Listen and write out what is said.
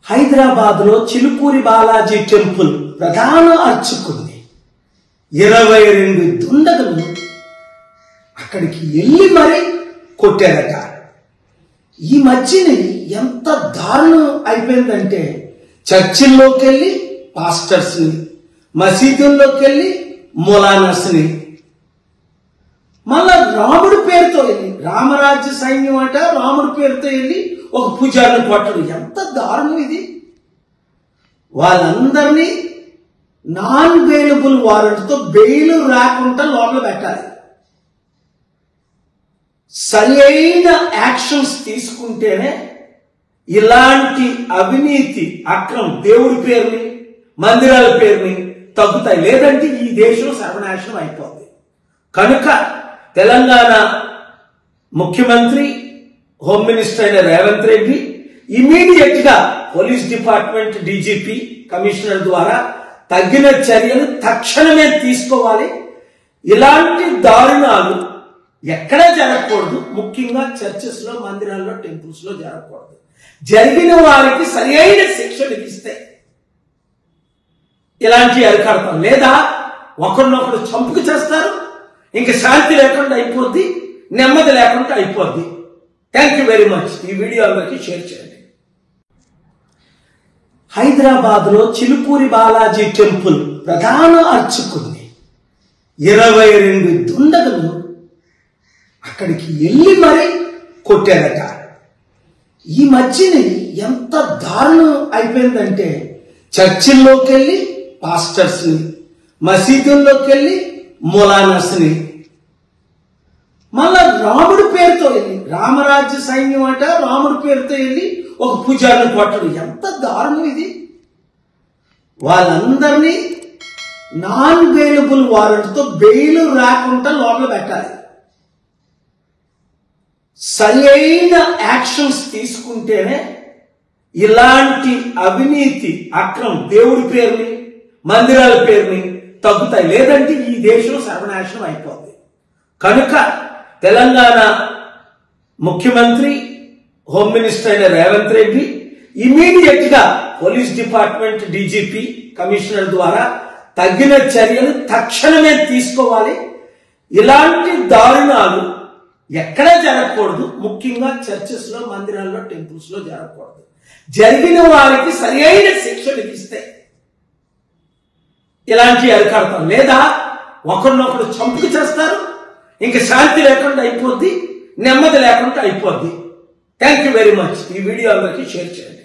హైదరాబాద్ లో చిలుకూరి బాలాజీ టెంపుల్ ప్రధాన అర్చకుల్ని 22 దుండగులు అక్కడికి వెళ్ళి మరి కొట్టారట. ఈ మధ్యని ఎంత దారుణం అయిపోయిందంటే చర్చిల్లోకి వెళ్ళి పాస్టర్స్ ని, మసీదుల్లోకి వెళ్ళి మొలానస్ ని, మళ్ళా రాముడి పేరుతో వెళ్ళి రామరాజ్య సైన్యం అట రాముడి పేరుతో వెళ్ళి ఒక పూజారిని కొట్టడు. ఎంత దారుణం ఇది! వాళ్ళందరినీ నాన్ బెయిలబుల్ వారెంట్తో బెయిల్ రాకుండా లోపల పెట్టాలి. సరి అయిన యాక్షన్స్ తీసుకుంటేనే ఇలాంటి అవినీతి అక్రమం దేవుడి పేరుని మందిరాల పేరుని తగ్గుతాయి. లేదంటే ఈ దేశం సర్వనాశనం అయిపోతుంది. కనుక తెలంగాణ ముఖ్యమంత్రి హోమ్ మినిస్టర్ అయిన రేవంత్ రెడ్డి ఇమీడియట్ గా పోలీస్ డిపార్ట్మెంట్ డీజీపీ కమిషనర్ ద్వారా తగిన చర్యలు తక్షణమే తీసుకోవాలి. ఇలాంటి దారుణాలు ఎక్కడా జరగకూడదు. ముఖ్యంగా చర్చెస్ లో, మందిరాల్లో, టెంపుల్స్ లో జరగకూడదు. జరిగిన వారికి సరి అయిన శిక్షలు ఇస్తే ఇలాంటి అరికడతాం. లేదా ఒకరినొకరు చంపుకు చేస్తారు, ఇంక శాంతి లేకుండా అయిపోద్ది, నెమ్మది లేకుండా అయిపోద్ది. Thank you very much. ఈ వీడియో అందరికీ షేర్ చేయండి. హైదరాబాద్ లో చిలుకూరి బాలాజీ టెంపుల్ ప్రధాన అర్చకుల్ని 22 దుండగులు అక్కడికి వెళ్ళి మరి కొట్టారట. ఈ మధ్యని ఎంత దారుణం అయిపోయిందంటే చర్చిల్లోకి వెళ్ళి పాస్టర్స్ ని, మసీదుల్లోకి వెళ్ళి మొలానస్ ని, మళ్ళా రాముడి పేరుతో వెళ్ళి రామరాజ్య సైన్యం అట రాముడి పేరుతో వెళ్ళి ఒక పూజారిని కొట్టడు. ఎంత దారుణం ఇది! వాళ్ళందరినీ నాన్ బెయిలబుల్ వారెంట్తో బెయిల్ రాకుండా లోపల పెట్టాలి. సరి అయిన యాక్షన్స్ తీసుకుంటేనే ఇలాంటి అవినీతి అక్రమం దేవుడి పేరుని మందిరాల పేరుని తగ్గుతాయి. లేదంటే ఈ దేశం సర్వనాశనం అయిపోతుంది. కనుక తెలంగాణ ముఖ్యమంత్రి హోమ్ మినిస్టర్ అయిన రేవంత్ రెడ్డి ఇమీడియట్ గా పోలీస్ డిపార్ట్మెంట్ డీజీపీ కమిషనర్ ద్వారా తగిన చర్యలు తక్షణమే తీసుకోవాలి. ఇలాంటి దారుణాలు ఎక్కడా జరగకూడదు. ముఖ్యంగా చర్చెస్ లో, మందిరాల్లో, టెంపుల్స్ లో జరగకూడదు. జరిగిన వారికి సరి అయిన శిక్షలు ఇస్తే ఇలాంటి అరికడతాం. లేదా ఒకరినొకరు చంపుకు చేస్తారు, ఇంక శాంతి లేకుండా అయిపోద్ది, నెమ్మది లేకుండా అయిపోద్ది. Thank you very much. ఈ వీడియో అందరికీ షేర్ చేయండి.